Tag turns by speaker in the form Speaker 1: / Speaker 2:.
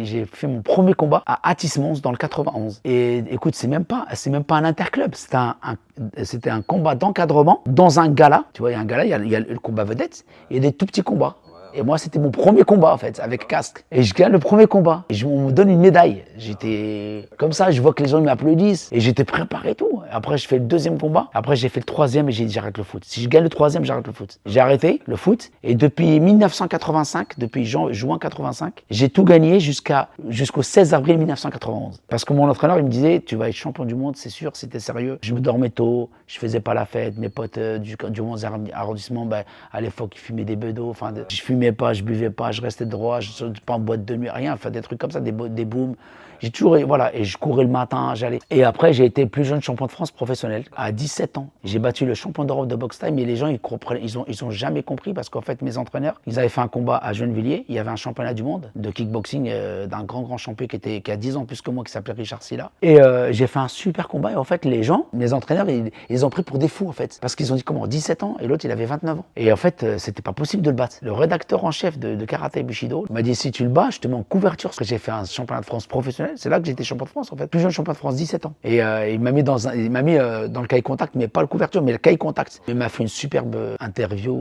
Speaker 1: j'ai fait mon premier combat à Athis-Mons dans le 91. Et écoute, c'est même pas un interclub, c'était un combat d'encadrement dans un gala. Tu vois, il y a un gala, il y a le combat vedette, et des tout petits combats. Et moi, c'était mon premier combat, en fait, avec casque. Et je gagne le premier combat. Et on me donne une médaille. J'étais comme ça, je vois que les gens m'applaudissent. Et j'étais préparé et tout. Après, je fais le deuxième combat. Après, j'ai fait le troisième et j'ai dit, j'arrête le foot. Si je gagne le troisième, j'arrête le foot. J'ai arrêté le foot. Et depuis 1985, depuis juin 85, j'ai tout gagné jusqu'au 16 avril 1991. Parce que mon entraîneur, il me disait, tu vas être champion du monde, c'est sûr, c'était sérieux. Je me dormais tôt, je faisais pas la fête. Mes potes du 11e arrondissement, à l'époque, ils fumaient des bedos. Je fumais pas, je buvais pas, je restais droit, je ne sortais pas en boîte de nuit, rien, des trucs comme ça, des booms. J'ai toujours, voilà, et je courais le matin, j'allais. Et après, j'ai été plus jeune champion de France professionnel à 17 ans. J'ai battu le champion d'Europe de boxe time, et les gens, ils ont jamais compris parce qu'en fait, mes entraîneurs, ils avaient fait un combat à Gennevilliers. Il y avait un championnat du monde de kickboxing d'un grand champion qui a 10 ans plus que moi, qui s'appelait Richard Silla. Et j'ai fait un super combat. Et en fait, les gens, mes entraîneurs, ils ont pris pour des fous, en fait. Parce qu'ils ont dit comment, 17 ans, et l'autre, il avait 29 ans. Et en fait, c'était pas possible de le battre. Le rédacteur en chef de Karaté Bushido m'a dit, si tu le bats, je te mets en couverture. Parce que j'ai fait un championnat de France professionnel. C'est là que j'étais champion de France, en fait. Plus jeune champion de France, 17 ans. Et il m'a mis dans le cahier contact, mais pas le couverture, mais le cahier contact. Il m'a fait une superbe interview.